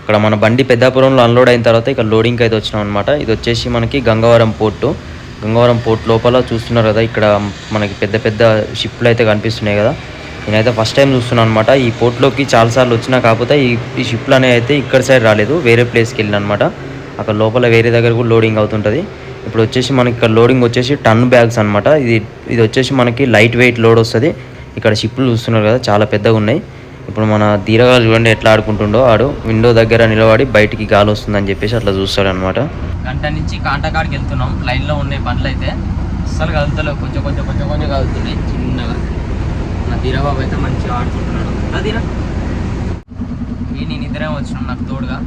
ఇక్కడ మన బండి పెద్దాపురంలో అన్లోడ్ అయిన తర్వాత ఇక్కడ లోడింగ్కి అయితే వచ్చినాం అనమాట. ఇది వచ్చేసి మనకి గంగవరం పోర్టు. గంగవరం పోర్ట్ లోపల చూస్తున్నారు కదా, ఇక్కడ మనకి పెద్ద పెద్ద షిప్లు అయితే కనిపిస్తున్నాయి కదా. నేనైతే ఫస్ట్ టైం చూస్తున్నాను అనమాట. ఈ పోర్ట్లోకి చాలాసార్లు వచ్చినా, కాకపోతే ఈ షిప్లు అనేవి అయితే ఇక్కడ సైడ్ రాలేదు, వేరే ప్లేస్కి వెళ్ళిన అనమాట. అక్కడ లోపల వేరే దగ్గర కూడా లోడింగ్ అవుతుంటుంది. ఇప్పుడు వచ్చేసి మనకి ఇక్కడ లోడింగ్ వచ్చేసి టన్ బ్యాగ్స్ అనమాట. ఇది వచ్చేసి మనకి లైట్ వెయిట్ లోడ్ వస్తుంది. ఇక్కడ షిప్లు చూస్తున్నారు కదా, చాలా పెద్దగా ఉన్నాయి. ఇప్పుడు మన ధీరగా చూడండి ఎట్లా ఆడుకుంటుండో, ఆడు విండో దగ్గర నిలబడి బయటికి గాలి వస్తుందని చెప్పేసి అట్లా చూస్తాడు అనమాట. గంట నుంచి కాంటకాడికి వెళ్తున్నాం. లైన్లో ఉన్నాయి బండ్లు అయితే అస్సలు కదులుతలేవు, కొంచెం కదులుతున్నాయి చిన్నగా. నా ధీరాబాబు అయితే మంచిగా ఆడుకుంటున్నాడు. నా ధీరా నేను ఇద్దరే వచ్చినాం నాకు తోడుగా.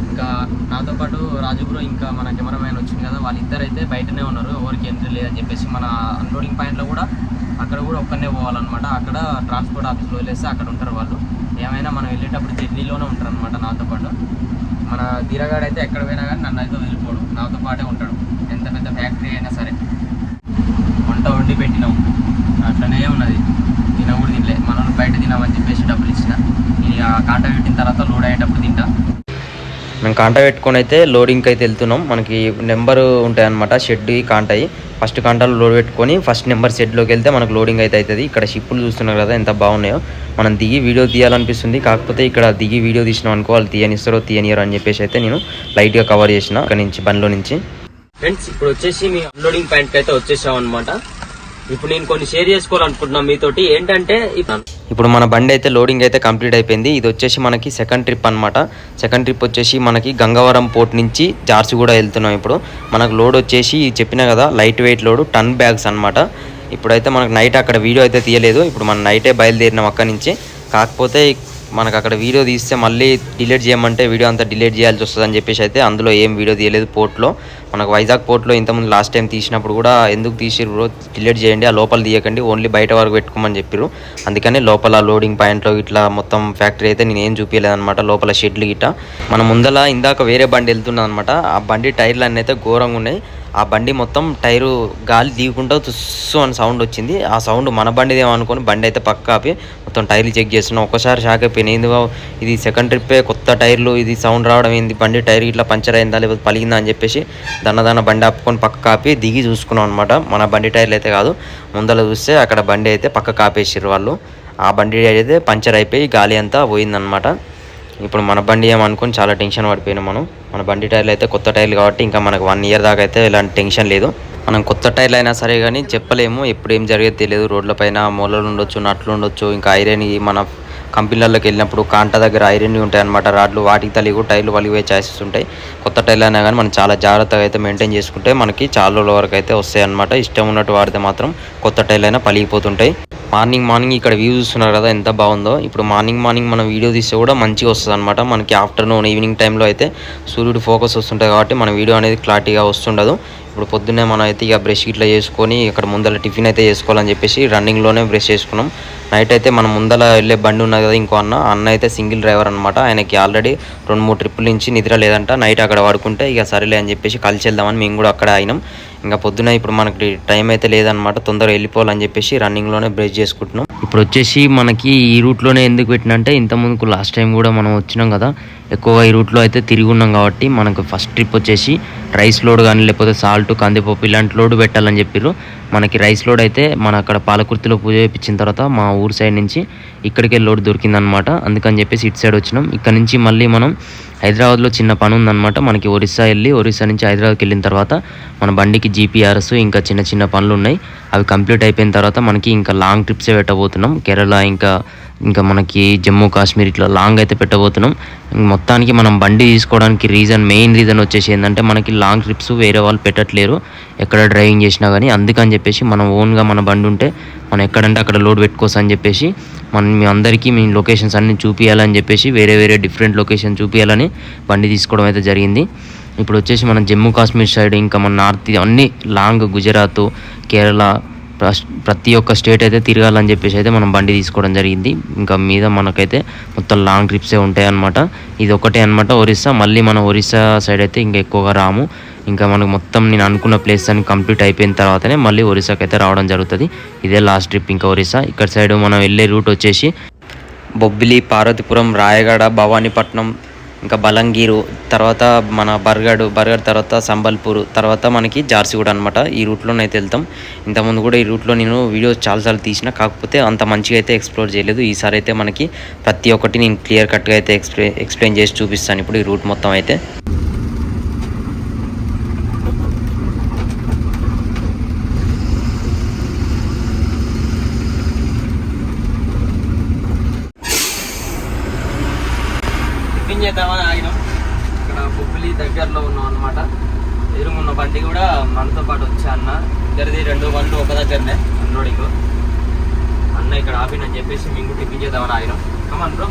ఇంకా నాతో పాటు రాజుబ్రో ఇంకా మన కెమెరామ్యాన్ వచ్చింది కదా, వాళ్ళిద్దరు అయితే బయటనే ఉన్నారు, ఎవరికి ఎంట్రీ లేదని చెప్పేసి. మన అన్లోడింగ్ పాయింట్లో కూడా అక్కడ కూడా ఒక్కనే పోవాలన్నమాట. అక్కడ ట్రాన్స్పోర్ట్ ఆఫీస్లో వదిలేస్తే అక్కడ ఉంటారు వాళ్ళు. ఏమైనా మనం వెళ్ళేటప్పుడు జర్నీలోనే ఉంటారు అనమాట నాతో పాటు. మన ధీరగాడు అయితే ఎక్కడ పోయినా కానీ నన్ను అయితే వదిలిపోడు, నాతో పాటే ఉంటాడు. ఎంత పెద్ద ఫ్యాక్టరీ అయినా సరే. వంట వండి పెట్టినాం, అట్లనే ఉన్నది. తినకూడదు తినలే, మనం బయట తినామని చెప్పేసి డబ్బులు ఇచ్చిన. ఇది కాంట పెట్టిన తర్వాత లోడ్ అయ్యేటప్పుడు తింటా. మేము కాంటా పెట్టుకొని అయితే లోడింగ్కి అయితే వెళ్తున్నాం. మనకి నెంబర్ ఉంటాయి అనమాట, షెడ్ కాంటాయి. ఫస్ట్ కాంటాలో లోడ్ పెట్టుకొని ఫస్ట్ నెంబర్ షెడ్లోకి వెళ్తే మనకు లోడింగ్ అయితే అవుతుంది. ఇక్కడ షిప్పులు చూస్తున్నారు కదా ఎంత బాగున్నాయో. మనం దిగి వీడియో తీయాలనిపిస్తుంది, కాకపోతే ఇక్కడ దిగి వీడియో తీసినాం అనుకో వాళ్ళు తీయనియరు అని చెప్పేసి అయితే నేను లైట్గా కవర్ చేసిన ఇక్కడ నుంచి బండ్లో నుంచి. ఫ్రెండ్స్ ఇప్పుడు వచ్చేసి మీ అన్లోడింగ్ పాయింట్కి అయితే వచ్చేసాం అనమాట. ఇప్పుడు నేను కొన్ని షేర్ చేసుకోవాలనుకుంటున్నాను మీతోటి. ఏంటంటే ఇప్పుడు మన బండి అయితే లోడింగ్ అయితే కంప్లీట్ అయిపోయింది. ఇది వచ్చేసి మనకి సెకండ్ ట్రిప్ అనమాట. సెకండ్ ట్రిప్ వచ్చేసి మనకి గంగవరం పోర్ట్ నుంచి జార్సిగూడ వెళ్తున్నాం. ఇప్పుడు మనకు లోడ్ వచ్చేసి చెప్పినా కదా లైట్ వెయిట్ లోడ్ టన్ బ్యాగ్స్ అనమాట. ఇప్పుడైతే మనకు నైట్ అక్కడ వీడియో అయితే తీయలేదు. ఇప్పుడు మనం నైటే బయలుదేరినాం అక్కడి నుంచి. కాకపోతే మనకు అక్కడ వీడియో తీస్తే మళ్ళీ డిలీట్ చేయమంటే వీడియో అంతా డిలీట్ చేయాల్సి వస్తుందని చెప్పేసి అయితే అందులో ఏం వీడియో తీయలేదు. పోర్ట్లో మనకు వైజాగ్ పోర్ట్లో ఇంతకుముందు లాస్ట్ టైం తీసినప్పుడు కూడా ఎందుకు తీసిర్రు, డిలీట్ చేయండి, ఆ లోపల తీయకండి, ఓన్లీ బయట వరకు పెట్టుకోమని చెప్పారు. అందుకని లోపల లోడింగ్ పాయింట్లో ఇట్లా మొత్తం ఫ్యాక్టరీ అయితే నేను ఏం చూపించలేదన్నమాట. లోపల షెడ్లు గిట్ట మన ముందల ఇందాక వేరే బండి వెళ్తున్నాను అనమాట. ఆ బండి టైర్లు అన్నీ అయితే ఘోరంగా ఉన్నాయి. ఆ బండి మొత్తం టైరు గాలి దిగుకుంటూ తుస్సు అని సౌండ్ వచ్చింది. ఆ సౌండ్ మన బండిదేమో అనుకొని బండి అయితే పక్క ఆపి మొత్తం టైర్లు చెక్ చేస్తున్నాం. ఒక్కసారి షాక్ అయిపోయినాయి. ఎందుకు ఇది సెకండ్ ట్రిప్పే, కొత్త టైర్లు, ఇది సౌండ్ రావడం ఏంది, బండి టైర్ ఇట్లా పంచర్ అయిందా లేకపోతే పలిగిందా అని చెప్పేసి దన్న బండి ఆపుకొని పక్క కాపి దిగి చూసుకున్నాం అనమాట. మన బండి టైర్లు అయితే కాదు, ముందర చూస్తే అక్కడ బండి అయితే పక్క కాపేసారు వాళ్ళు. ఆ బండి అయితే పంచర్ అయిపోయి గాలి అంతా పోయిందనమాట. ఇప్పుడు మన బండి ఏమనుకొని చాలా టెన్షన్ పడిపోయినాం మనం. మన బండి టైర్లు అయితే కొత్త టైర్లు కాబట్టి ఇంకా మనకు 1 ఇయర్ దాకా అయితే ఎలాంటి టెన్షన్ లేదు. మనం కొత్త టైర్లు అయినా సరే కానీ చెప్పలేము, ఎప్పుడు ఏం జరిగేది తెలియదు. రోడ్లపైన మూలలు ఉండొచ్చు, నట్లు ఉండొచ్చు, ఇంకా ఐరన్ మన కంపెనీలలోకి వెళ్ళినప్పుడు కాంట దగ్గర ఐరన్ ఉంటాయి అనమాట రాడ్లు, వాటికి తలిగి టైర్లు పలిగిపోయే ఛాన్సెస్ ఉంటాయి. కొత్త టైర్లు అయినా కానీ మనం చాలా జాగ్రత్తగా అయితే మెయింటైన్ చేసుకుంటే మనకి చాలా రోజుల వరకు అయితే వస్తాయి అనమాట. ఇష్టం ఉన్నట్టు వాడితే మాత్రం కొత్త టైర్లు అయినా పలిగిపోతుంటాయి. మార్నింగ్ ఇక్కడ వ్యూ చూస్తున్నారు కదా ఎంత బాగుందో. ఇప్పుడు మార్నింగ్ మనం వీడియో తీస్తే కూడా మంచిగా వస్తుంది అనమాట. మనకి ఆఫ్టర్నూన్ ఈవినింగ్ టైంలో అయితే సూర్యుడు ఫోకస్ వస్తుంటుంది కాబట్టి మన వీడియో అనేది క్లారిటీగా వస్తుండదు. ఇప్పుడు పొద్దున్నే మనం అయితే ఇక బ్రష్ ఇట్లా చేసుకొని ఇక్కడ ముందర టిఫిన్ అయితే చేసుకోవాలని చెప్పేసి రన్నింగ్లోనే బ్రష్ చేసుకున్నాం. నైట్ అయితే మనం ముందర వెళ్ళే బండి ఉన్నది కదా ఇంకో అన్న అయితే సింగిల్ డ్రైవర్ అనమాట. ఆయనకి ఆల్రెడీ 2-3 ట్రిప్పుల నుంచి నిద్ర లేదంట. నైట్ అక్కడ పడుకుంటే ఇక సరేలే అని చెప్పేసి కలిసి వెళ్దామని మేము కూడా అక్కడ అయినాం. ఇంకా పొద్దున ఇప్పుడు మనకి టైం అయితే లేదనమాట, తొందరగా వెళ్ళిపోవాలని చెప్పేసి రన్నింగ్లోనే బ్రష్ చేసుకుంటున్నాం. ఇప్పుడు వచ్చేసి మనకి ఈ రూట్లోనే ఎందుకు పెట్టినంటే ఇంతకుముందుకు లాస్ట్ టైం కూడా మనం వచ్చినాం కదా, ఎక్కువగా ఈ రూట్లో అయితే తిరిగి ఉన్నాం కాబట్టి మనకు ఫస్ట్ ట్రిప్ వచ్చేసి రైస్ లోడ్ కానీ లేకపోతే సాల్ట్, కందిపప్పు ఇలాంటి లోడ్ పెట్టాలని చెప్పారు. మనకి రైస్ లోడ్ అయితే మన అక్కడ పాలకుర్తిలో పూజ చేయించిన తర్వాత మా ఊరు సైడ్ నుంచి ఇక్కడికే లోడ్ దొరికిందనమాట. అందుకని చెప్పేసి ఇటు సైడ్ వచ్చినాం. ఇక్కడ నుంచి మళ్ళీ మనం హైదరాబాద్లో చిన్న పని ఉందన్నమాట. మనకి ఒరిస్సా నుంచి హైదరాబాద్కి వెళ్ళిన తర్వాత మన బండికి జీపీఆర్ఎస్ ఇంకా చిన్న పనులు ఉన్నాయి. అవి కంప్లీట్ అయిపోయిన తర్వాత మనకి ఇంకా లాంగ్ ట్రిప్సే పెట్టబోతున్నాం. కేరళ ఇంకా మనకి జమ్మూ కాశ్మీర్ ఇట్లా లాంగ్ అయితే పెట్టబోతున్నాం. మొత్తానికి మనం బండి తీసుకోవడానికి మెయిన్ రీజన్ వచ్చేసి ఏంటంటే మనకి లాంగ్ ట్రిప్స్ వేరే వాళ్ళు పెట్టట్లేరు ఎక్కడ డ్రైవింగ్ చేసినా కానీ. అందుకని చెప్పేసి మనం ఓన్గా మన బండి ఉంటే మనం ఎక్కడంటే అక్కడ లోడ్ పెట్టుకోవచ్చు అని చెప్పేసి మీ అందరికీ మీ లొకేషన్స్ అన్నీ చూపించాలని చెప్పేసి వేరే డిఫరెంట్ లొకేషన్ చూపించాలని బండి తీసుకోవడం అయితే జరిగింది. ఇప్పుడు వచ్చేసి మనం జమ్మూ కాశ్మీర్ సైడ్ ఇంకా మన నార్త్ అన్ని లాంగ్ గుజరాత్, కేరళ ప్రతి ఒక్క స్టేట్ అయితే తిరగాలని చెప్పేసి అయితే మనం బండి తీసుకోవడం జరిగింది. ఇంకా మీద మనకైతే మొత్తం లాంగ్ ట్రిప్సే ఉంటాయి అన్నమాట. ఇది ఒకటే అనమాట ఒరిస్సా. మళ్ళీ మనం ఒరిస్సా సైడ్ అయితే ఇంకా ఎక్కువగా రాము. ఇంకా మనకు మొత్తం నేను అనుకున్న ప్లేస్ అని కంప్లీట్ అయిపోయిన తర్వాతనే మళ్ళీ ఒరిస్సాకి అయితే రావడం జరుగుతుంది. ఇదే లాస్ట్ ట్రిప్ ఇంకా ఒరిస్సా. ఇక్కడ సైడ్ మనం వెళ్ళే రూట్ వచ్చేసి బొబ్బిలి, పార్వతీపురం, రాయగడ, భవానీపట్నం, ఇంకా బలంగీరు, తర్వాత మన బర్గడ్ తర్వాత సంబల్పూర్, తర్వాత మనకి జార్సిగూడ అనమాట. ఈ రూట్లోనైతే వెళ్తాం. ఇంతకుముందు కూడా ఈ రూట్లో నేను వీడియోస్ చాలాసార్లు తీసిన, కాకపోతే అంత మంచిగా అయితే ఎక్స్ప్లోర్ చేయలేదు. ఈసారి అయితే మనకి ప్రతి ఒక్కటి నేను క్లియర్ కట్గా అయితే ఎక్స్ప్లెయిన్ చేసి చూపిస్తాను ఇప్పుడు ఈ రూట్ మొత్తం అయితే. టిఫిన్ చేద్దామని ఆగినాం. ఇక్కడ బొబ్బిలి దగ్గరలో ఉన్నాం అనమాట. ఎదురుగున్న బండి కూడా మనతో పాటు వచ్చా అన్న. ఇద్దరిది 2 బండ్లు ఒక దగ్గరనే అన్లోడింగ్. అన్న ఇక్కడ ఆపినని చెప్పేసి మేము టిఫిన్ చేద్దామని ఆగినాం. కమాన్ బ్రో.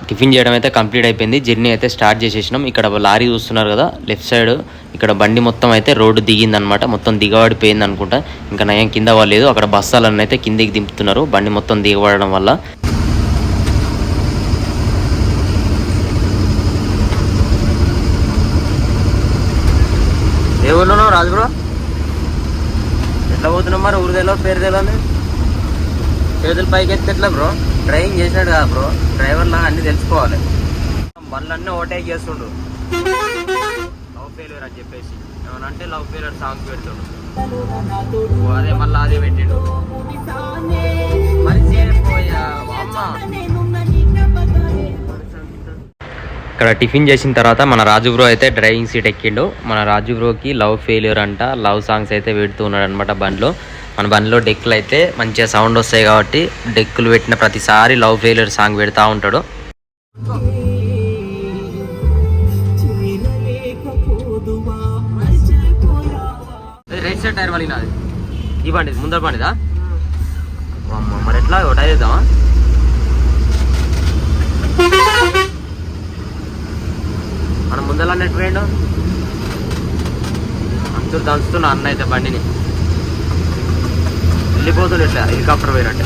టిఫిన్ చేయడం అయితే కంప్లీట్ అయిపోయింది. జర్నీ అయితే స్టార్ట్ చేసేసినాం. ఇక్కడ లారీ చూస్తున్నారు కదా లెఫ్ట్ సైడ్, ఇక్కడ బండి మొత్తం అయితే రోడ్డు దిగిందనమాట. మొత్తం దిగబడిపోయింది అనుకుంటా. ఇంకా నయం కింద వాళ్ళలేదు. అక్కడ బస్తాలన్నీ అయితే కిందికి దింపుతున్నారు బండి మొత్తం దిగబడడం వల్ల. ఏ ఊళ్ళో రాజు బ్రో? ఎట్లా పోతున్నాం మరి? ఊరు తెలో పేరు తెలని చేతులు పైకి ఎత్తే ఎట్లా బ్రో? డ్రైవింగ్ చేసినాడు కదా బ్రో, డ్రైవర్ లాగా అన్ని తెలుసుకోవాలి. బండ్లన్నీ ఓవర్టేక్ చేస్తుండు. లవ్ ఫెయిల్యూర్ అని చెప్పేసి ఏమన్నా అంటే లవ్ ఫెయిల్యూర్ సాంగ్స్ పెడుతుండు. అదే మళ్ళీ అదే పెట్టిండు. ఇక్కడ టిఫిన్ చేసిన తర్వాత మన రాజు బ్రో అయితే డ్రైవింగ్ సీట్ ఎక్కిండు. మన రాజు బ్రోకి లవ్ ఫెయిల్యూర్ అంట, లవ్ సాంగ్స్ అయితే పెడుతూ ఉన్నాడు అనమాట బండిలో. మన బండిలో డెక్కులు అయితే మంచిగా సౌండ్ వస్తాయి కాబట్టి డెక్కులు పెట్టిన ప్రతిసారి లవ్ ఫెయిల్యూర్ సాంగ్ పెడతా ఉంటాడు. రైట్ సైడ్ టైర్ వలిగినది ఈ బండి ముందర బండిదా? మరి ఎట్లా టైర్ వేద్దామా? మనం ముందర అన్నట్టు పోయిండు. అందరూ దంచుతున్నా అన్న అయితే బండిని. వెళ్ళిపోతుండే ఇట్లా హెలికాప్టర్ పోయినట్టే.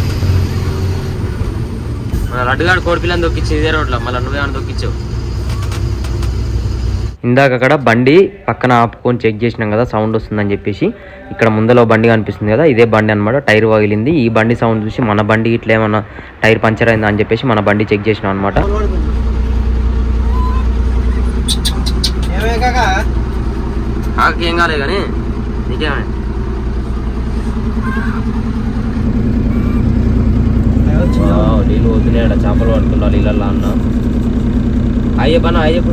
మన లడ్డుగాడు కోడిపిల్లని దొక్కించి ఇదే రోడ్లో, మళ్ళీ నువ్వేమన్నా దొక్కించావు. ఇందాక అక్కడ బండి పక్కన ఆపుకొని చెక్ చేసినాం కదా సౌండ్ వస్తుందని చెప్పేసి. ఇక్కడ ముందలో బండి కనిపిస్తుంది కదా, ఇదే బండి అనమాట. టైర్ పగిలింది. ఈ బండి సౌండ్ చూసి మన బండి ఇట్లా ఏమన్నా టైర్ పంచర్ అయిందా అని చెప్పేసి మన బండి చెక్ చేసినాం అనమాట. ఏం కాలే కానీ నీకేమే నీళ్ళు వద్దునే చేపలు పడుతున్నా నీళ్ళల్లో అన్న. అయ్యప్పనా అయ్యప్ప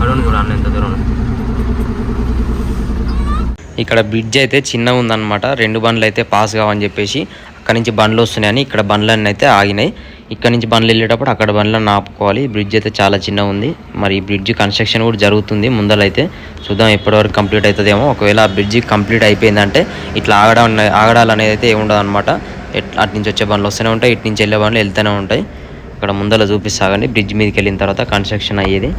అడవును కూడా అన్న ఎంత దూరం. ఇక్కడ బ్రిడ్జ్ అయితే చిన్నగా ఉందన్నమాట. 2 బండ్లు అయితే పాస్ కావని చెప్పేసి అక్కడ నుంచి బండ్లు వస్తున్నాయని ఇక్కడ బండ్లన్నీ అయితే ఆగినాయి. ఇక్కడ నుంచి బండ్లు వెళ్ళేటప్పుడు అక్కడ బండ్లను ఆపుకోవాలి. బ్రిడ్జ్ అయితే చాలా చిన్నగా ఉంది. మరి ఈ బ్రిడ్జ్ కన్స్ట్రక్షన్ కూడా జరుగుతుంది ముందలైతే. చూద్దాం ఎప్పటివరకు కంప్లీట్ అవుతుందేమో. ఒకవేళ ఆ బ్రిడ్జ్ కంప్లీట్ అయిపోయిందంటే ఇట్లా ఆగడాలు అనేది అయితే ఏముండదు అనమాట. అటు నుంచి వచ్చే బండ్లు వస్తూనే ఉంటాయి, ఇటు నుంచి వెళ్ళే బండ్లు వెళ్తూనే ఉంటాయి. ఇక్కడ ముందర చూపిస్తాగండి బ్రిడ్జ్ మీదకి వెళ్ళిన తర్వాత కన్స్ట్రక్షన్ అయ్యేది.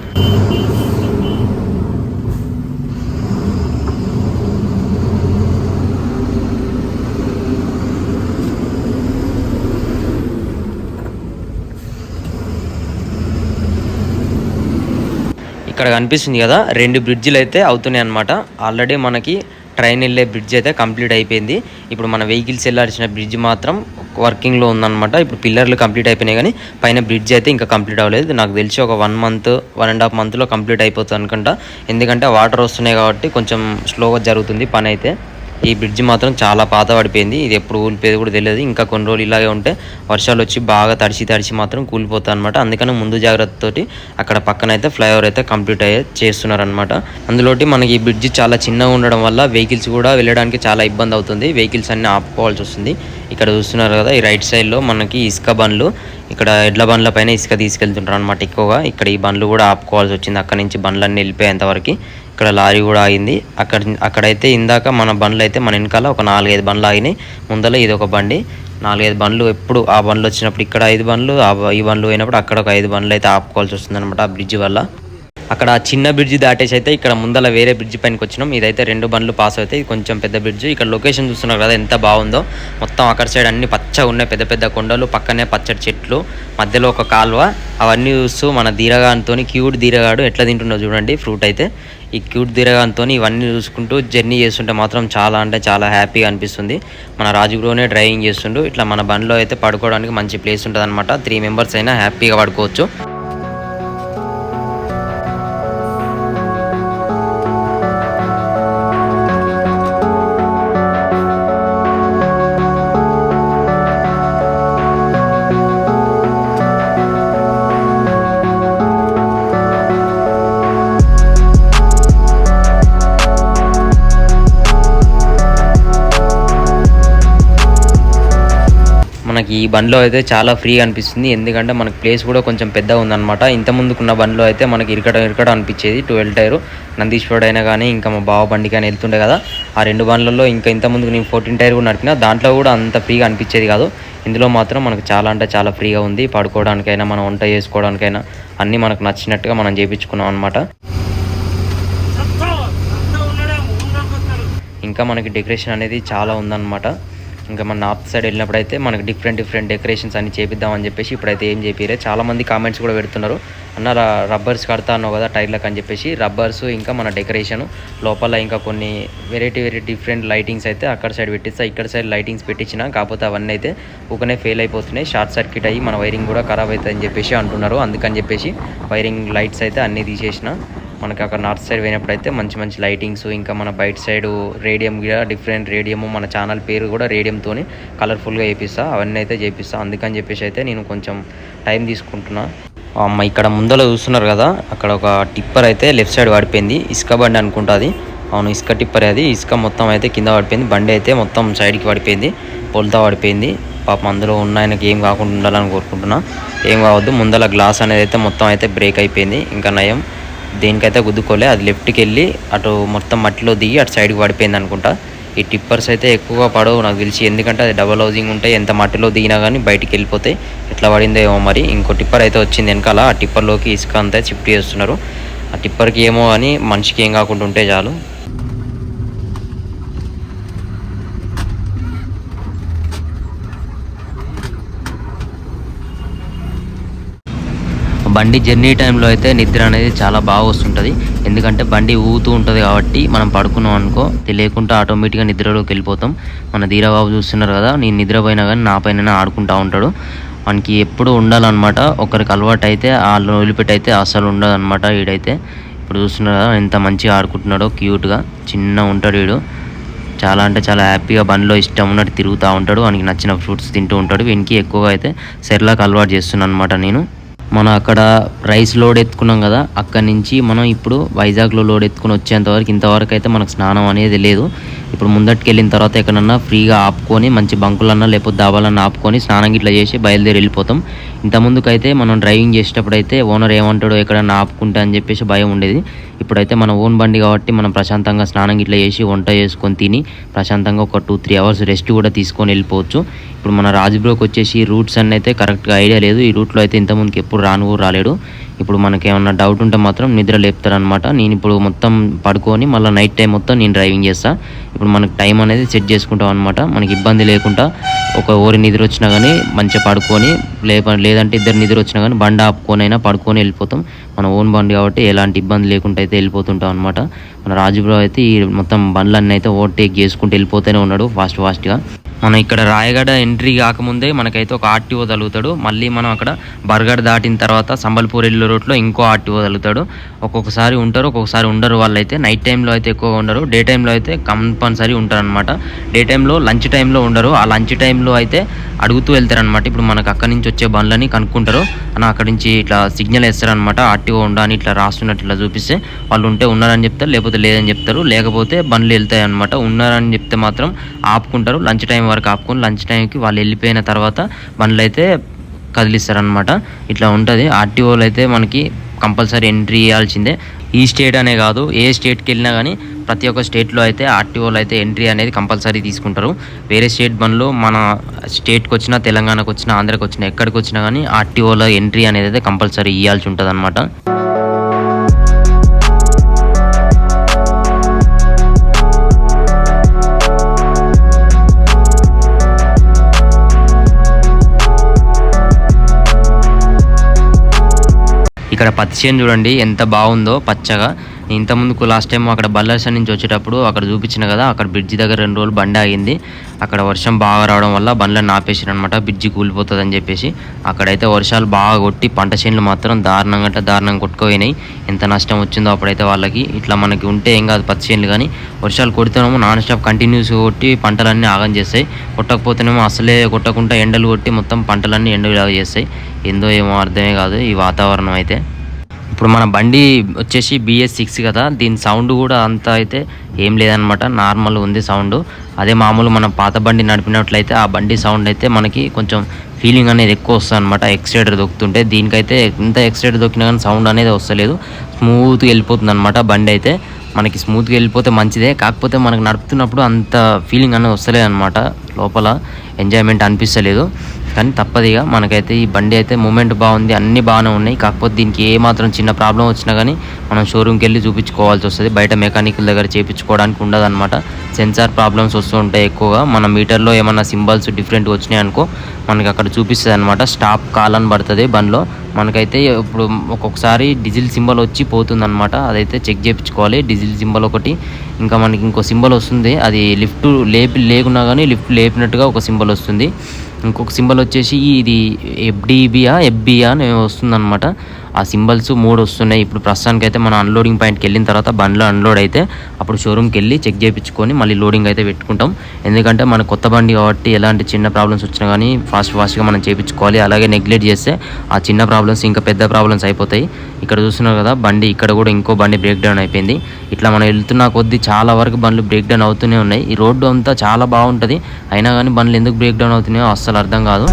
ఇక్కడ కనిపిస్తుంది కదా 2 బ్రిడ్జిలు అయితే అవుతున్నాయి అనమాట. ఆల్రెడీ మనకి ట్రైన్ వెళ్ళే బ్రిడ్జ్ అయితే కంప్లీట్ అయిపోయింది. ఇప్పుడు మన వెహికల్స్ వెళ్ళాల్సిన బ్రిడ్జ్ మాత్రం వర్కింగ్లో ఉందన్నమాట. ఇప్పుడు పిల్లర్లు కంప్లీట్ అయిపోయినాయి కానీ పైన బ్రిడ్జ్ అయితే ఇంకా కంప్లీట్ అవ్వలేదు. నాకు తెలిసి ఒక 1 మంత్ 1.5 మంత్లో కంప్లీట్ అయిపోతుంది అనుకుంటా. ఎందుకంటే వాటర్ వస్తున్నాయి కాబట్టి కొంచెం స్లోగా జరుగుతుంది పని అయితే. ఈ బ్రిడ్జ్ మాత్రం చాలా పాత పడిపోయింది. ఇది ఎప్పుడు కూలిపోయేది కూడా తెలియదు. ఇంకా కొన్ని రోజులు ఇలాగే ఉంటే వర్షాలు వచ్చి బాగా తడిచి మాత్రం కూలిపోతాయి అనమాట. అందుకని ముందు జాగ్రత్తతోటి అక్కడ పక్కన అయితే ఫ్లైఓవర్ అయితే కంప్లీట్ చేస్తున్నారనమాట. అందులోటి మనకి ఈ బ్రిడ్జ్ చాలా చిన్నగా ఉండడం వల్ల వెహికల్స్ కూడా వెళ్ళడానికి చాలా ఇబ్బంది అవుతుంది. వెహికల్స్ అన్ని ఆపుకోవాల్సి వస్తుంది. ఇక్కడ చూస్తున్నారు కదా ఈ రైట్ సైడ్లో మనకి ఇసుక బండ్లు, ఇక్కడ ఎడ్ల బండ్ల పైన ఇసుక తీసుకెళ్తుంటారు అనమాట ఎక్కువగా. ఇక్కడ ఈ బండ్లు కూడా ఆపుకోవాల్సి వచ్చింది. అక్కడ నుంచి బండ్లన్నీ వెళ్ళిపోయేంతవరకు. ఇక్కడ లారీ కూడా ఆగింది. అక్కడైతే ఇందాక మన బండ్లు అయితే మన వెనకాల ఒక 4-5 బండ్లు ఆగినాయి. ముందర ఇది ఒక బండి, 4-5 బండ్లు ఎప్పుడు ఆ బండ్లు వచ్చినప్పుడు ఇక్కడ 5 బండ్లు, ఈ బండ్లు పోయినప్పుడు అక్కడ ఒక 5 బండ్లు అయితే ఆపుకోవాల్సి వస్తుంది అనమాట ఆ బ్రిడ్జ్ వల్ల. అక్కడ చిన్న బ్రిడ్జ్ దాటేసి అయితే ఇక్కడ ముందల వేరే బ్రిడ్జ్ పైనకి వచ్చినాం. ఇదైతే 2 బండ్లు పాస్ అవుతాయి. ఇది కొంచెం పెద్ద బ్రిడ్జ్. ఇక్కడ లొకేషన్ చూస్తున్నారు కదా ఎంత బాగుందో. మొత్తం అక్కడ సైడ్ అన్ని పచ్చగా ఉన్నాయి, పెద్ద పెద్ద కొండలు, పక్కనే పచ్చడి చెట్లు, మధ్యలో ఒక కాలువ. అవన్నీ చూస్తూ మన దీరగాంతో క్యూట్ దీరగాడు ఎట్లా తింటుండో చూడండి ఫ్రూట్ అయితే. ఈ క్యూట్ దీరగాంతో ఇవన్నీ చూసుకుంటూ జర్నీ చేస్తుంటే మాత్రం చాలా అంటే చాలా హ్యాపీగా అనిపిస్తుంది. మన రాజుగ్రోనే డ్రైవింగ్ చేస్తుండు. ఇట్లా మన బండిలో అయితే పడుకోవడానికి మంచి ప్లేస్ ఉంటుంది అనమాట. 3 మెంబర్స్ అయినా హ్యాపీగా పడుకోవచ్చు. మనకి ఈ బండ్లో అయితే చాలా ఫ్రీగా అనిపిస్తుంది. ఎందుకంటే మనకి ప్లేస్ కూడా కొంచెం పెద్దగా ఉందన్నమాట. ఇంత ముందుకున్న బండ్లో అయితే మనకి ఇరకడం అనిపించేది. 12 టైరు నందీశ్వరుడు అయినా కానీ ఇంకా మా బావ బండి కానీ వెళ్తుండే కదా. ఆ 2 బండ్లలో ఇంకా ఇంత ముందుకు నేను 14 టైర్ కూడా నడిపిన, దాంట్లో కూడా అంత ఫ్రీగా అనిపించేది కాదు. ఇందులో మాత్రం మనకు చాలా అంటే చాలా ఫ్రీగా ఉంది. పడుకోవడానికైనా మనం వంట చేసుకోవడానికైనా అన్నీ మనకు నచ్చినట్టుగా మనం చేయించుకున్నాం అనమాట. ఇంకా మనకి డెకరేషన్ అనేది చాలా ఉందన్నమాట. ఇంకా మన నార్త్ సైడ్ వెళ్ళినప్పుడు అయితే మనకి డిఫరెంట్ డెకరేషన్స్ అన్ని చేపిద్దామని చెప్పేసి ఇప్పుడైతే ఏం చేపిరే. చాలామంది కామెంట్స్ కూడా పెడుతున్నారు, అన్న రబ్బర్స్ కడతా అన్నావు కదా టైర్లకు అని చెప్పేసి. రబ్బర్స్ ఇంకా మన డెకరేషన్ లోపల ఇంకా కొన్ని వెరైటీ డిఫరెంట్ లైటింగ్స్ అయితే అక్కడ సైడ్ పెట్టిస్తా. ఇక్కడ సైడ్ లైటింగ్స్ పెట్టించిన, కాకపోతే అవన్నీ అయితే ఊకనే ఫెయిల్ అయిపోతున్నాయి. షార్ట్ సర్క్యూట్ అయ్యి మన వైరింగ్ కూడా ఖరాబ్ అవుతుందని చెప్పేసి అంటున్నారు. అందుకని చెప్పేసి వైరింగ్ లైట్స్ అయితే అన్నీ తీసేసిన. మనకి అక్కడ నార్త్ సైడ్ పోయినప్పుడు అయితే మంచి లైటింగ్స్, ఇంకా మన బయట సైడ్ రేడియం కూడా డిఫరెంట్ రేడియము, మన ఛానల్ పేరు కూడా రేడియంతో కలర్ఫుల్గా చేపిస్తా. అవన్నీ అయితే చేపిస్తా. అందుకని చెప్పేసి అయితే నేను కొంచెం టైం తీసుకుంటున్నా. అమ్మ ఇక్కడ ముందర చూస్తున్నారు కదా, అక్కడ ఒక టిప్పర్ అయితే లెఫ్ట్ సైడ్ పడిపోయింది. ఇసుక బండి అనుకుంటుంది. అవును, ఇసుక టిప్పర్ అది. ఇసుక మొత్తం అయితే కింద పడిపోయింది. బండి అయితే మొత్తం సైడ్కి పడిపోయింది, పొలతా పడిపోయింది. పాపం అందులో ఉన్న ఆయనకి ఏం కాకుండా ఉండాలని కోరుకుంటున్నా. ఏం కావద్దు. ముందర గ్లాస్ అనేది అయితే మొత్తం అయితే బ్రేక్ అయిపోయింది. ఇంకా నయం దేనికైతే గుద్దుకోలే. అది లెఫ్ట్కి వెళ్ళి అటు మొత్తం మట్టిలో దిగి అటు సైడ్కి పడిపోయింది అనుకుంటా. ఈ టిప్పర్స్ అయితే ఎక్కువగా పడవు నాకు తెలిసి, ఎందుకంటే అది డబల్ హౌసింగ్ ఉంటాయి. ఎంత మట్టిలో దిగినా కానీ బయటికి వెళ్ళిపోతాయి. ఎట్లా పడిందో ఏమో మరి. ఇంకో టిప్పర్ అయితే వచ్చింది వెనకాల. ఆ టిప్పర్లోకి ఇసుక అంతా షిఫ్ట్ చేస్తున్నారు. ఆ టిప్పర్కి ఏమో కానీ మనిషికి ఏం కాకుండా ఉంటే చాలు. బండి జర్నీ టైంలో అయితే నిద్ర అనేది చాలా బాగా వస్తుంటుంది. ఎందుకంటే బండి ఊగుతూ ఉంటుంది కాబట్టి మనం పడుకున్నాం అనుకో తెలియకుండా ఆటోమేటిక్గా నిద్రలోకి వెళ్ళిపోతాం. మన ధీరబాబు చూస్తున్నారు కదా, నేను నిద్రపోయినా కానీ నా పైన ఆడుకుంటూ ఉంటాడు. మనకి ఎప్పుడు ఉండాలన్నమాట. ఒకరికి అలవాటు అయితే వాళ్ళు వదిలిపెట్టి అయితే అసలు ఉండదన్నమాట. వీడైతే ఇప్పుడు చూస్తున్నారు కదా ఎంత మంచిగా ఆడుకుంటున్నాడో, క్యూట్గా చిన్న ఉంటాడు వీడు. చాలా అంటే చాలా హ్యాపీగా బండిలో ఇష్టం ఉన్నట్టు తిరుగుతూ ఉంటాడు. వానికి నచ్చిన ఫ్రూట్స్ తింటూ ఉంటాడు. వీనికి ఎక్కువగా అయితే సెర్లాక్ అలవాటు చేస్తున్నాను అనమాట నేను. మనం అక్కడ రైస్ లోడ్ ఎత్తుకున్నాం కదా, అక్కడి నుంచి మనం ఇప్పుడు వైజాగ్లో లోడ్ ఎత్తుకుని వచ్చేంత వరకు ఇంతవరకు అయితే మనకు స్నానం అనేది లేదు. ఇప్పుడు ముందటికి వెళ్ళిన తర్వాత ఎక్కడన్నా ఫ్రీగా ఆపుకొని మంచి బంకులన్నా లేకపోతే దాబాలన్నా ఆపుకొని స్నానం గిట్లా చేసి బయలుదేరి వెళ్ళిపోతాం. ఇంతకుముందుకైతే మనం డ్రైవింగ్ చేసేటప్పుడు అయితే ఓనర్ ఏమంటాడో ఎక్కడన్నా ఆపుకుంటా అని చెప్పేసి భయం ఉండేది. ఇప్పుడైతే మన ఓన్ బండి కాబట్టి మనం ప్రశాంతంగా స్నానం గిట్లా చేసి వంట చేసుకొని తిని ప్రశాంతంగా ఒక 2-3 అవర్స్ రెస్ట్ కూడా తీసుకొని వెళ్ళిపోవచ్చు. ఇప్పుడు మన రాజ్బ్రోకి వచ్చేసి రూట్స్ అన్నీ అయితే కరెక్ట్గా ఐడియా లేదు. ఈ రూట్లో అయితే ఇంతకుముందుకు ఎప్పుడు రాలేడు. ఇప్పుడు మనకి ఏమన్నా డౌట్ ఉంటే మాత్రం నిద్ర లేపుతారనమాట. నేను ఇప్పుడు మొత్తం పడుకొని మళ్ళీ నైట్ టైం మొత్తం నేను డ్రైవింగ్ చేస్తాను. ఇప్పుడు మనకు టైం అనేది సెట్ చేసుకుంటాం అనమాట. మనకి ఇబ్బంది లేకుండా ఒక ఓరి నిద్ర వచ్చినా కానీ మంచిగా పడుకొని లేదంటే ఇద్దరు నిద్ర వచ్చినా కానీ బండి ఆపుకొని అయినా పడుకొని వెళ్ళిపోతాం. మన ఓన్ బండి కాబట్టి ఎలాంటి ఇబ్బంది లేకుండా అయితే వెళ్ళిపోతుంటాం అనమాట. మన రాజుబ్రో అయితే ఈ మొత్తం బండ్లన్నీ అయితే ఓవర్టేక్ చేసుకుంటూ వెళ్ళిపోతూనే ఉన్నాడు ఫాస్ట్గా. మనం ఇక్కడ రాయగడ ఎంట్రీ కాకముందే మనకైతే ఒక ఆర్టీఓ తగులుతాడు. మళ్ళీ మనం అక్కడ బర్గడ్ దాటిన తర్వాత సంబల్పూర్ వెళ్ళే రూట్లో ఇంకో ఆర్టీఓ తగులుతాడు. ఒక్కొక్కసారి ఉంటారు, ఒక్కొక్కసారి ఉండరు. వాళ్ళైతే నైట్ టైంలో అయితే ఎక్కువగా ఉండరు, డే టైంలో అయితే కంపల్సరీ ఉంటారు అనమాట. డే టైంలో లంచ్ టైంలో ఉండరు. ఆ లంచ్ టైంలో అయితే అడుగుతూ వెళ్తారనమాట. ఇప్పుడు మనకు అక్కడి నుంచి వచ్చే బండ్లని కనుక్కుంటారు అని అక్కడి నుంచి ఇట్లా సిగ్నల్ వేస్తారనమాట. ఆర్టీఓ ఉండని ఇట్లా రాస్తున్నట్టు ఇట్లా చూపిస్తే వాళ్ళు ఉంటే ఉన్నారని చెప్తారు, లేకపోతే లేదని చెప్తారు. లేకపోతే బండ్లు వెళ్తాయి అనమాట. ఉన్నారని చెప్తే మాత్రం ఆపుకుంటారు. లంచ్ టైం వరకు ఆపుకొని లంచ్ టైంకి వాళ్ళు వెళ్ళిపోయిన తర్వాత బండ్లు అయితే కదిలిస్తారనమాట. ఇట్లా ఉంటుంది. ఆర్టీఓలు అయితే మనకి కంపల్సరీ ఎంట్రీ ఇవ్వాల్సిందే. ఈ స్టేట్ అనే కాదు, ఏ స్టేట్కి వెళ్ళినా కానీ ప్రతి ఒక్క స్టేట్లో అయితే ఆర్టీఓలు అయితే ఎంట్రీ అనేది కంపల్సరీ తీసుకుంటారు. వేరే స్టేట్ బండ్లు మన స్టేట్కి వచ్చినా, తెలంగాణకు వచ్చినా, ఆంధ్రాకి వచ్చినా, ఎక్కడికి వచ్చినా కానీ ఆర్టీఓల ఎంట్రీ అనేది అయితే కంపల్సరీ ఇవ్వాల్సి ఉంటుంది అనమాట. ఇక్కడ పత్తి చేను చూడండి ఎంత బాగుందో పచ్చగా. ఇంతకుముందుకు లాస్ట్ టైం అక్కడ బల్లార్స నుంచి వచ్చేటప్పుడు అక్కడ చూపించిన కదా, అక్కడ బ్రిడ్జి దగ్గర 2 రోజులు బండి ఆగింది. అక్కడ వర్షం బాగా రావడం వల్ల బండ్లను ఆపేసారు అనమాట, బ్రిడ్జి కూలిపోతుంది అని చెప్పేసి. అక్కడైతే వర్షాలు బాగా కొట్టి పంట చేనులు మాత్రం దారుణంగా కొట్టుకుపోయినాయి. ఎంత నష్టం వచ్చిందో అప్పుడైతే వాళ్ళకి. ఇట్లా మనకి ఉంటే ఏం కాదు పత్తి చేనులు, కానీ వర్షాలు కొడితేనేమో నాన్ స్టాప్ కంటిన్యూస్ కొట్టి పంటలన్నీ ఆగం చేస్తాయి. కొట్టకపోతేనేమో అసలే కొట్టకుండా ఎండలు కొట్టి మొత్తం పంటలన్నీ ఎండలు చేస్తాయి. ఏందో ఏమో అర్థమే కాదు ఈ వాతావరణం అయితే. ఇప్పుడు మన బండి వచ్చేసి BS6 కదా, దీని సౌండ్ కూడా అంత అయితే ఏం లేదనమాట, నార్మల్ ఉంది సౌండ్. అదే మామూలు మనం పాత బండి నడిపినట్లయితే ఆ బండి సౌండ్ అయితే మనకి కొంచెం ఫీలింగ్ అనేది ఎక్కువ వస్తుంది అనమాట, ఎక్స్టైడర్ దొక్కుతుంటే. దీనికైతే ఎంత ఎక్స్టైడర్ దొక్కినా కానీ సౌండ్ అనేది వస్తలేదు, స్మూత్గా వెళ్ళిపోతుంది అనమాట బండి అయితే. మనకి స్మూత్గా వెళ్ళిపోతే మంచిదే, కాకపోతే మనకు నడుపుతున్నప్పుడు అంత ఫీలింగ్ అనేది వస్తలేదు అనమాట, లోపల ఎంజాయ్మెంట్ అనిపిస్తలేదు. కానీ తప్పదిగా మనకైతే ఈ బండి అయితే మూమెంట్ బాగుంది, అన్నీ బాగానే ఉన్నాయి. కాకపోతే దీనికి ఏ మాత్రం చిన్న ప్రాబ్లం వచ్చినా కానీ మనం షోరూమ్కి వెళ్ళి చూపించుకోవాల్సి వస్తుంది, బయట మెకానికల్ దగ్గర చేయించుకోవడానికి ఉండదు అనమాట. సెన్సార్ ప్రాబ్లమ్స్ వస్తూ ఉంటాయి ఎక్కువగా. మన మీటర్లో ఏమన్నా సింబల్స్ డిఫరెంట్ వచ్చినాయి అనుకో మనకి అక్కడ చూపిస్తుంది అనమాట, స్టాప్ కాల్ అని పడుతుంది బండిలో. మనకైతే ఇప్పుడు ఒక్కొక్కసారి డీజిల్ సింబల్ వచ్చి పోతుందన్నమాట, అదైతే చెక్ చేయించుకోవాలి. డీజిల్ సింబల్ ఒకటి, ఇంకా మనకి ఇంకో సింబల్ వస్తుంది, అది లిఫ్ట్ లేకున్నా కానీ లిఫ్ట్ లేపినట్టుగా ఒక సింబల్ వస్తుంది. ఇంకొక సింబల్ వచ్చేసి ఇది FBA అని వస్తుందన్నమాట. ఆ సింబల్స్ 3 వస్తున్నాయి. ఇప్పుడు ప్రస్తుతానికైతే మనం అన్లోడింగ్ పాయింట్కి వెళ్ళిన తర్వాత బండిలో అన్లోడ్ అయితే అప్పుడు షోరూమ్కి వెళ్ళి చెక్ చేయించుకొని మళ్ళీ లోడింగ్ అయితే పెట్టుకుంటాం. ఎందుకంటే మన కొత్త బండి కాబట్టి ఎలాంటి చిన్న ప్రాబ్లమ్స్ వచ్చినా కానీ ఫాస్ట్గా మనం చేయించుకోవాలి. అలాగే నెగ్లెక్ట్ చేస్తే ఆ చిన్న ప్రాబ్లమ్స్ ఇంకా పెద్ద ప్రాబ్లమ్స్ అయిపోతాయి. ఇక్కడ చూస్తున్నారు కదా బండి, ఇక్కడ కూడా ఇంకో బండి బ్రేక్ డౌన్ అయిపోయింది. ఇట్లా మనం వెళ్తున్న కొద్దీ చాలా వరకు బండ్లు బ్రేక్ డౌన్ అవుతూనే ఉన్నాయి. ఈ రోడ్డు అంతా చాలా బాగుంటుంది, అయినా కానీ బండ్లు ఎందుకు బ్రేక్ డౌన్ అవుతున్నాయో అస్సలు అర్థం కాదు.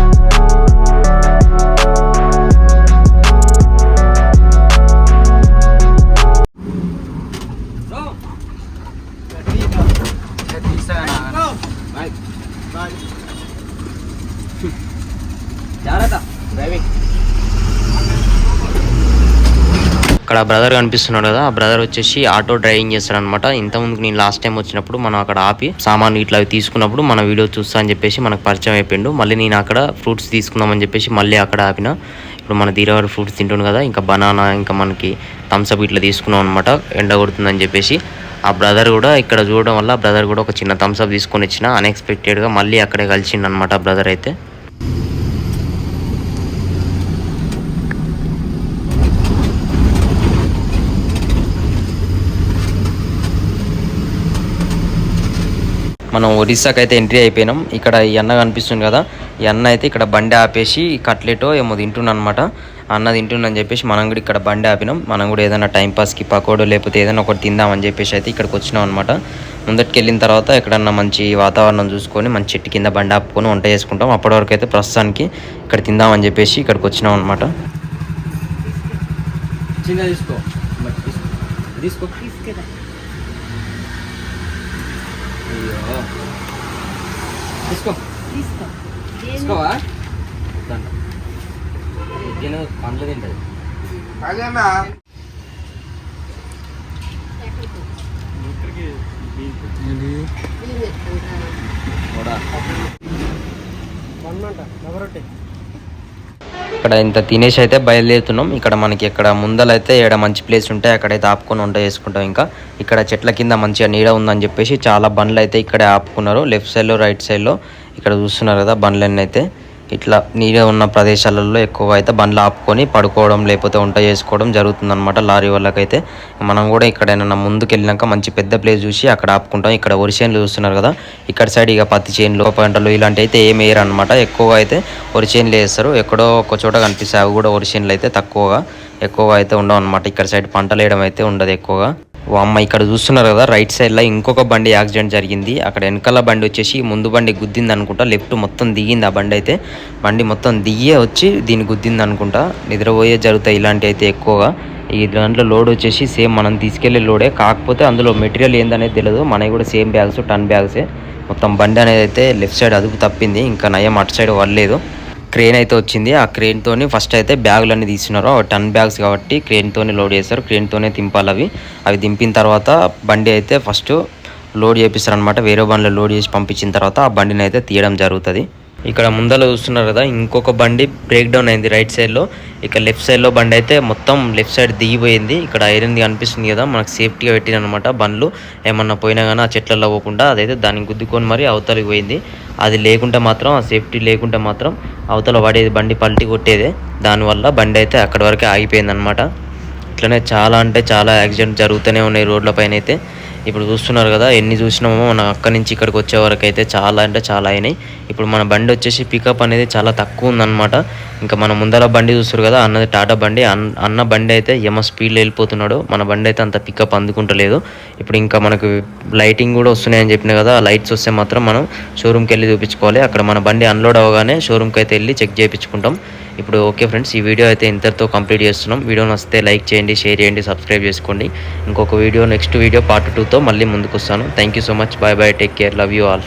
అక్కడ బ్రదర్ కనిపిస్తున్నాడు కదా, ఆ బ్రదర్ వచ్చేసి ఆటో డ్రైవింగ్ చేస్తాడు అనమాట. ఇంతకుముందు నేను లాస్ట్ టైం వచ్చినప్పుడు మనం అక్కడ ఆపి సామాన్ ఇట్లా తీసుకున్నప్పుడు మన వీడియో చూస్తా అని చెప్పేసి మనకు పరిచయం అయిపోయిండు. మళ్ళీ నేను అక్కడ ఫ్రూట్స్ తీసుకుందామని చెప్పేసి మళ్ళీ అక్కడ ఆపిన. ఇప్పుడు మన ధీరవారి ఫ్రూట్స్ తింటుండు కదా, ఇంకా బనానా ఇంకా మనకి థమ్స్అప్ ఇట్లా తీసుకున్నాం అనమాట, ఎండ కొడుతుందని చెప్పేసి. ఆ బ్రదర్ కూడా ఇక్కడ చూడడం వల్ల బ్రదర్ కూడా ఒక చిన్న థమ్స్అప్ తీసుకొని ఇచ్చిన. అన్ఎక్స్పెక్టెడ్గా మళ్ళీ అక్కడే కలిసిండు అనమాట బ్రదర్ అయితే. మనం ఒరిస్సాకి అయితే ఎంట్రీ అయిపోయినాం. ఇక్కడ ఈ అన్న కనిపిస్తుంది కదా, ఈ అన్న అయితే ఇక్కడ బండి ఆపేసి కట్లెటో ఏమో తింటున్నాను అనమాట. అన్న తింటుందని చెప్పేసి మనం కూడా ఇక్కడ బండి ఆపినాం. మనం కూడా ఏదైనా టైంపాస్కి పకోడో లేకపోతే ఏదైనా ఒకటి తిందామని చెప్పేసి అయితే ఇక్కడికి వచ్చినాం అనమాట. ముందటికి వెళ్ళిన తర్వాత ఎక్కడన్నా మంచి వాతావరణం చూసుకొని మంచి చెట్టు కింద బండి ఆపుకొని వంట చేసుకుంటాం. అప్పటి వరకు అయితే ప్రస్తుతానికి ఇక్కడ తిందామని చెప్పేసి ఇక్కడికి వచ్చినాం అనమాట. పండ్లు తింటది. ఇక్కడ ఇంత తినేసి అయితే బయలుదేరుతున్నాం. ఇక్కడ మనకి ఇక్కడ ముందలైతే ఏడ మంచి ప్లేస్ ఉంటాయి, అక్కడైతే ఆపుకొని వంట చేసుకుంటాం. ఇంకా ఇక్కడ చెట్ల కింద మంచిగా నీడ ఉందని చెప్పేసి చాలా బండ్లు అయితే ఇక్కడే ఆపుకున్నారు, లెఫ్ట్ సైడ్లో రైట్ సైడ్లో. ఇక్కడ చూస్తున్నారు కదా బండ్లన్నీ అయితే ఇట్లా నీడ ఉన్న ప్రదేశాలలో ఎక్కువగా అయితే బండ్లు ఆపుకొని పడుకోవడం లేకపోతే వంట చేసుకోవడం జరుగుతుందన్నమాట లారీ వాళ్ళకైతే. మనం కూడా ఇక్కడ ఏమన్నా ముందుకు వెళ్ళినాక మంచి పెద్ద ప్లేస్ చూసి అక్కడ ఆపుకుంటాం. ఇక్కడ వరి చేనులు చూస్తున్నారు కదా, ఇక్కడ సైడ్ ఇక పత్తి చేనులు పంటలు ఇలాంటి అయితే ఏం వేయరు అనమాట. ఎక్కువగా అయితే వరి చేనులు వేస్తారు, ఎక్కడో ఒక చోట కనిపిస్తాయి అవి కూడా వరి చేనులు అయితే ఎక్కువగా అయితే ఉండవు అనమాట. ఇక్కడ సైడ్ పంటలు వేయడం అయితే ఉండదు ఎక్కువగా. ఓ అమ్మ, ఇక్కడ చూస్తున్నారు కదా రైట్ సైడ్లో ఇంకొక బండి యాక్సిడెంట్ జరిగింది. అక్కడ వెనకాల బండి వచ్చేసి ముందు బండి గుద్దింది అనుకుంటా, లెఫ్ట్ మొత్తం దిగింది ఆ బండి అయితే. బండి మొత్తం దిగే వచ్చి దీన్ని గుద్దింది అనుకుంటా. నిద్రపోయే జరుగుతాయి ఇలాంటి అయితే ఎక్కువగా. ఈ దాంట్లో లోడ్ వచ్చేసి సేమ్ మనం తీసుకెళ్లే లోడే, కాకపోతే అందులో మెటీరియల్ ఏందనేది తెలియదు. మనకి కూడా సేమ్ బ్యాగ్స్, టన్ బ్యాగ్సే. మొత్తం బండి అనేది అయితే లెఫ్ట్ సైడ్ అదుపు తప్పింది, ఇంకా నయం అటు సైడ్ వల్లేదు. క్రేన్ అయితే వచ్చింది, ఆ క్రేన్తోని ఫస్ట్ అయితే బ్యాగులన్నీ తీస్తున్నారు. టన్ బ్యాగ్స్ కాబట్టి క్రేన్తోనే లోడ్ చేస్తారు, క్రేన్తోనే దింపాలి. అవి దింపిన తర్వాత బండి అయితే ఫస్ట్ లోడ్ చేపిస్తారు అనమాట. వేరే బండిలో లోడ్ చేసి పంపించిన తర్వాత ఆ బండిని అయితే తీయడం జరుగుతుంది. ఇక్కడ ముందర చూస్తున్నారు కదా, ఇంకొక బండి బ్రేక్ డౌన్ అయింది రైట్ సైడ్లో. ఇక లెఫ్ట్ సైడ్లో బండి అయితే మొత్తం లెఫ్ట్ సైడ్ దిగిపోయింది. ఇక్కడ ఐరన్ది కనిపిస్తుంది కదా, మనకు సేఫ్టీగా పెట్టినమాట. బండ్లు ఏమన్నా పోయినా కానీ ఆ చెట్లలో పోకుండా అదైతే దానికి గుద్దుకొని మరి అవతలికి పోయింది. అది లేకుంటే మాత్రం, ఆ సేఫ్టీ లేకుంటే మాత్రం అవతల పడేది, బండి పల్టీ కొట్టేదే. దానివల్ల బండి అయితే అక్కడి వరకే ఆగిపోయింది అనమాట. ఇట్లనే చాలా అంటే చాలా యాక్సిడెంట్ జరుగుతూనే ఉన్నాయి రోడ్ల పైన అయితే. ఇప్పుడు చూస్తున్నారు కదా, ఎన్ని చూసినామో మన అక్కడి నుంచి ఇక్కడికి వచ్చే వరకు అయితే చాలా అంటే చాలా అయినాయి. ఇప్పుడు మన బండి వచ్చేసి పికప్ అనేది చాలా తక్కువ ఉందన్నమాట. ఇంకా మన ముందర బండి చూస్తారు కదా, అన్నది టాటా బండి. అన్న బండి అయితే స్పీడ్లో వెళ్ళిపోతున్నాడు. మన బండి అయితే అంత పికప్ అందుకుంటలేదు. ఇప్పుడు ఇంకా మనకు లైటింగ్ కూడా వస్తున్నాయని చెప్పిన కదా, లైట్స్ వస్తే మాత్రం మనం షోరూమ్కి వెళ్ళి చూపించుకోవాలి. అక్కడ మన బండి అన్లోడ్ అవ్వగానే షోరూమ్కి అయితే వెళ్ళి చెక్ చేయించుకుంటాం. ఇప్పుడు ఓకే ఫ్రెండ్స్, ఈ వీడియో అయితే ఇంతటితో కంప్లీట్ చేస్తున్నాం. వీడియో నచ్చితే లైక్ చేయండి, షేర్ చేయండి, సబ్స్క్రైబ్ చేసుకోండి. ఇంకొక వీడియో, నెక్స్ట్ వీడియో పార్ట్ 2తో మళ్ళీ ముందుకు వస్తాను. Thank you so much. Bye bye, take care, love you all.